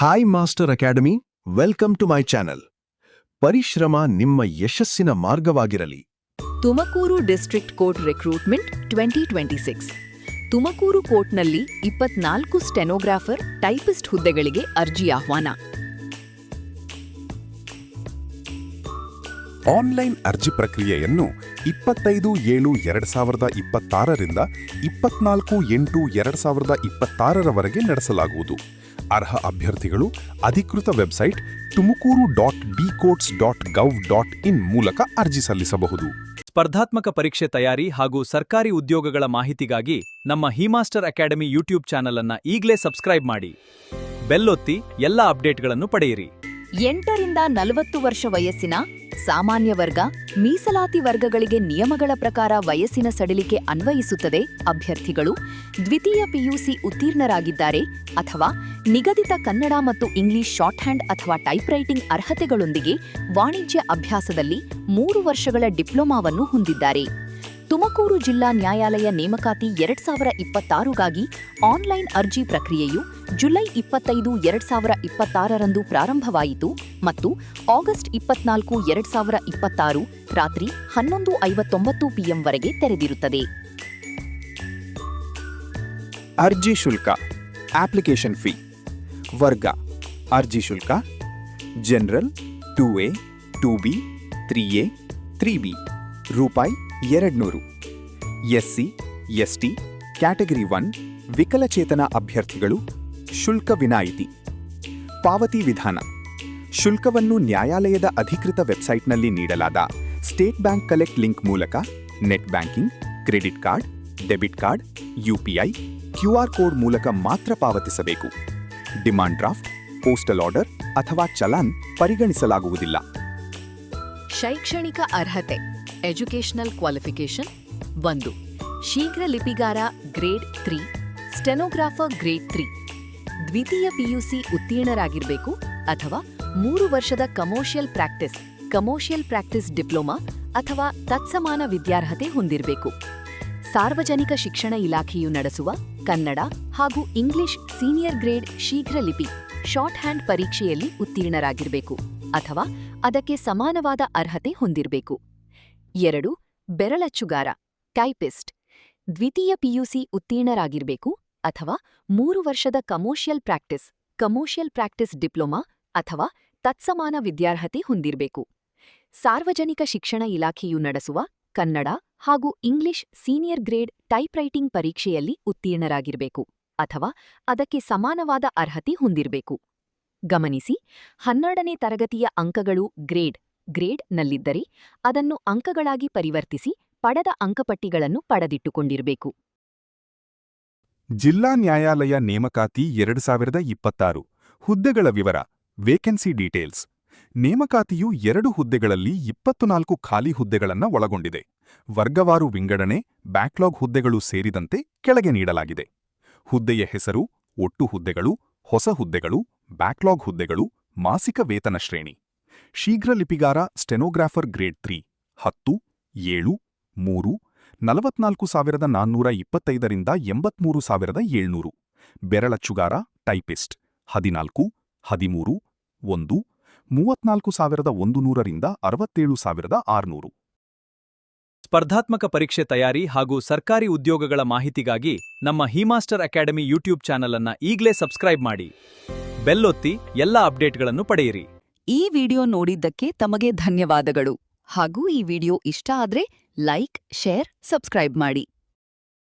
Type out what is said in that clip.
Hi master academy, welcome to my channel. ಪರಿಶ್ರಮ ನಿಮ್ಮ ಯಶಸ್ಸಿನ ಮಾರ್ಗವಾಗಿರಲಿ. Tumakuru district court recruitment 2026. Tumakuru ಕೋರ್ಟ್ನಲ್ಲಿ 24 ಸ್ಟೆನೋಗ್ರಾಫರ್, ಟೈಪಿಸ್ಟ್ ಹುದ್ದೆಗಳಿಗೆ ಅರ್ಜಿ ಆಹ್ವಾನ. ಆನ್ಲೈನ್ ಅರ್ಜಿ ಪ್ರಕ್ರಿಯೆಯನ್ನು 25/7/2026 ರಿಂದ 24/8/2026 ನಡೆಸಲಾಗುವುದು. ಅರ್ಹ ಅಭ್ಯರ್ಥಿಗಳು ಅಧಿಕೃತ ವೆಬ್ಸೈಟ್ tumakuru.dcourts.gov.in ಮೂಲಕ ಅರ್ಜಿ ಸಲ್ಲಿಸಬಹುದು. ಸ್ಪರ್ಧಾತ್ಮಕ ಪರೀಕ್ಷೆ ತಯಾರಿ ಹಾಗೂ ಸರ್ಕಾರಿ ಉದ್ಯೋಗಗಳ ಮಾಹಿತಿಗಾಗಿ ನಮ್ಮ ಹಿಮಾಸ್ಟರ್ ಅಕಾಡೆಮಿ ಯೂಟ್ಯೂಬ್ ಚಾನಲ್ ಅನ್ನು ಈಗಲೇ ಸಬ್ಸ್ಕ್ರೈಬ್ ಮಾಡಿ. ಬೆಲ್ ಒತ್ತಿ ಎಲ್ಲ ಅಪ್ಡೇಟ್ಗಳನ್ನು ಪಡೆಯಿರಿ. 8 ರಿಂದ 40 ವರ್ಷ ವಯಸ್ಸಿನ ಸಾಮಾನ್ಯ ವರ್ಗ, ಮೀಸಲಾತಿ ವರ್ಗಗಳಿಗೆ ನಿಯಮಗಳ ಪ್ರಕಾರ ವಯಸ್ಸಿನ ಸಡಿಲಿಕೆ ಅನ್ವಯಿಸುತ್ತದೆ. ಅಭ್ಯರ್ಥಿಗಳು ದ್ವಿತೀಯ ಪಿಯುಸಿ ಉತ್ತೀರ್ಣರಾಗಿದ್ದಾರೆ ಅಥವಾ ನಿಗದಿತ ಕನ್ನಡ ಮತ್ತು ಇಂಗ್ಲಿಷ್ ಶಾರ್ಟ್ ಹ್ಯಾಂಡ್ ಅಥವಾ ಟೈಪ್ ರೈಟಿಂಗ್ ಅರ್ಹತೆಗಳೊಂದಿಗೆ ವಾಣಿಜ್ಯ ಅಭ್ಯಾಸದಲ್ಲಿ 3 ವರ್ಷಗಳ ಡಿಪ್ಲೊಮಾವನ್ನು ಹೊಂದಿದ್ದಾರೆ. ತುಮಕೂರು ಜಿಲ್ಲಾ ನ್ಯಾಯಾಲಯ ನೇಮಕಾತಿ 2026ಗಾಗಿ ಆನ್ಲೈನ್ ಅರ್ಜಿ ಪ್ರಕ್ರಿಯೆಯು ಜುಲೈ 25, 2026ರಂದು ಪ್ರಾರಂಭವಾಯಿತು ಮತ್ತು ಆಗಸ್ಟ್ 24, 2026 ರಾತ್ರಿ 11:59 PM ವರೆಗೆ ತೆರೆದಿರುತ್ತದೆ. ಅರ್ಜಿ ಶುಲ್ಕ. Application fee. ವರ್ಗ. ಅರ್ಜಿ ಶುಲ್ಕ general 2A, 2B, 3A, 3B ರೂಪಾಯಿ 200. ಎಸ್ಸಿ, ಎಸ್ಟಿ, ಕ್ಯಾಟಗರಿ 1 ವಿಕಲಚೇತನ ಅಭ್ಯರ್ಥಿಗಳು ಶುಲ್ಕ ವಿನಾಯಿತಿ. ಪಾವತಿ ವಿಧಾನ. ಶುಲ್ಕವನ್ನು ನ್ಯಾಯಾಲಯದ ಅಧಿಕೃತ ವೆಬ್ಸೈಟ್ನಲ್ಲಿ ನೀಡಲಾದ ಸ್ಟೇಟ್ ಬ್ಯಾಂಕ್ ಕಲೆಕ್ಟ್ ಲಿಂಕ್ ಮೂಲಕ net banking, credit card, debit card, UPI, QR code ಮೂಲಕ ಮಾತ್ರ ಪಾವತಿಸಬೇಕು. ಡಿಮಾಂಡ್ ಡ್ರಾಫ್ಟ್, ಪೋಸ್ಟಲ್ ಆರ್ಡರ್ ಅಥವಾ ಚಲಾನ್ ಪರಿಗಣಿಸಲಾಗುವುದಿಲ್ಲ. ಶೈಕ್ಷಣಿಕ ಅರ್ಹತೆ. Educational qualification 1. ಶೀಘ್ರ ಲಿಪಿಗಾರ ಗ್ರೇಡ್ 3, ಸ್ಟೆನೋಗ್ರಾಫರ್ ಗ್ರೇಡ್ 3, ದ್ವಿತೀಯ ಪಿಯುಸಿ ಉತ್ತೀರ್ಣರಾಗಿರಬೇಕು ಅಥವಾ 3 ವರ್ಷದ ಕಮರ್ಷಿಯಲ್ ಪ್ರಾಕ್ಟೀಸ್ ಡಿಪ್ಲೊಮಾ ಅಥವಾ ತತ್ಸಮಾನ ವಿದ್ಯಾರ್ಹತೆ ಹೊಂದಿರಬೇಕು. ಸಾರ್ವಜನಿಕ ಶಿಕ್ಷಣ ಇಲಾಖೆಯು ನಡೆಸುವ ಕನ್ನಡ ಹಾಗೂ ಇಂಗ್ಲಿಷ್ ಸೀನಿಯರ್ ಗ್ರೇಡ್ ಶೀಘ್ರ ಲಿಪಿ ಶಾರ್ಟ್ ಹ್ಯಾಂಡ್ ಪರೀಕ್ಷೆಯಲ್ಲಿ ಉತ್ತೀರ್ಣರಾಗಿರಬೇಕು ಅಥವಾ ಅದಕ್ಕೆ ಸಮಾನವಾದ ಅರ್ಹತೆ ಹೊಂದಿರಬೇಕು. 2. ಬೆರಳಚ್ಚುಗಾರ ಟೈಪಿಸ್ಟ್, ದ್ವಿತೀಯ ಪಿಯುಸಿ ಉತ್ತೀರ್ಣರಾಗಿರಬೇಕು ಅಥವಾ 3 ವರ್ಷದ ಕಮರ್ಷಿಯಲ್ ಪ್ರಾಕ್ಟೀಸ್ ಡಿಪ್ಲೊಮಾ ಅಥವಾ ತತ್ಸಮಾನ ವಿದ್ಯಾರ್ಹತೆ ಹೊಂದಿರಬೇಕು. ಸಾರ್ವಜನಿಕ ಶಿಕ್ಷಣ ಇಲಾಖೆಯು ನಡೆಸುವ ಕನ್ನಡ ಹಾಗೂ English senior grade type writing ಪರೀಕ್ಷೆಯಲ್ಲಿ ಉತ್ತೀರ್ಣರಾಗಿರಬೇಕು ಅಥವಾ ಅದಕ್ಕೆ ಸಮಾನವಾದ ಅರ್ಹತೆ ಹೊಂದಿರಬೇಕು. ಗಮನಿಸಿ, 12ನೇ ತರಗತಿಯ ಅಂಕಗಳು ಗ್ರೇಡ್ನಲ್ಲಿದ್ದರೆ ಅದನ್ನು ಅಂಕಗಳಾಗಿ ಪರಿವರ್ತಿಸಿ ಪಡೆದ ಅಂಕಪಟ್ಟಿಗಳನ್ನು ಪಡೆದಿಟ್ಟುಕೊಂಡಿರಬೇಕು. ಜಿಲ್ಲಾ ನ್ಯಾಯಾಲಯ ನೇಮಕಾತಿ 2026 ಹುದ್ದೆಗಳ ವಿವರ. Vacancy details. ನೇಮಕಾತಿಯು 2 ಹುದ್ದೆಗಳಲ್ಲಿ 24 ಖಾಲಿ ಹುದ್ದೆಗಳನ್ನು ಒಳಗೊಂಡಿದೆ. ವರ್ಗವಾರು ವಿಂಗಡಣೆ, ಬ್ಯಾಕ್ಲಾಗ್ ಹುದ್ದೆಗಳು ಸೇರಿದಂತೆ ಕೆಳಗೆ ನೀಡಲಾಗಿದೆ. ಹುದ್ದೆಯ ಹೆಸರು, ಒಟ್ಟು ಹುದ್ದೆಗಳು, ಹೊಸ ಹುದ್ದೆಗಳು, ಬ್ಯಾಕ್ಲಾಗ್ ಹುದ್ದೆಗಳು, ಮಾಸಿಕ ವೇತನ ಶ್ರೇಣಿ. ಶೀಘ್ರ ಲಿಪಿಗಾರ ಸ್ಟೆನೋಗ್ರಾಫರ್ ಗ್ರೇಡ್ 3 10, 7, 3 44,425 ರಿಂದ 83,700. ಬೆರಳಚ್ಚುಗಾರ ಟೈಪಿಸ್ಟ್ 14, 13, 1 34,100 ರಿಂದ 67,600. ಸ್ಪರ್ಧಾತ್ಮಕ ಪರೀಕ್ಷೆ ತಯಾರಿ ಹಾಗೂ ಸರ್ಕಾರಿ ಉದ್ಯೋಗಗಳ ಮಾಹಿತಿಗಾಗಿ ನಮ್ಮ ಹಿಮಾಸ್ಟರ್ ಅಕಾಡೆಮಿ ಯೂಟ್ಯೂಬ್ ಚಾನಲ್ ಅನ್ನು ಈಗಲೇ ಸಬ್ಸ್ಕ್ರೈಬ್ ಮಾಡಿ. ಬೆಲ್ ಒತ್ತಿ ಎಲ್ಲ ಅಪ್ಡೇಟ್ಗಳನ್ನು ಪಡೆಯಿರಿ. ಈ ವಿಡಿಯೋ ನೋಡಿದ್ದಕ್ಕೆ ತಮಗೆ ಧನ್ಯವಾದಗಳು ಹಾಗೂ ಈ ವಿಡಿಯೋ ಇಷ್ಟ ಆದ್ರೆ ಲೈಕ್, ಶೇರ್, ಸಬ್ಸ್ಕ್ರೈಬ್ ಮಾಡಿ.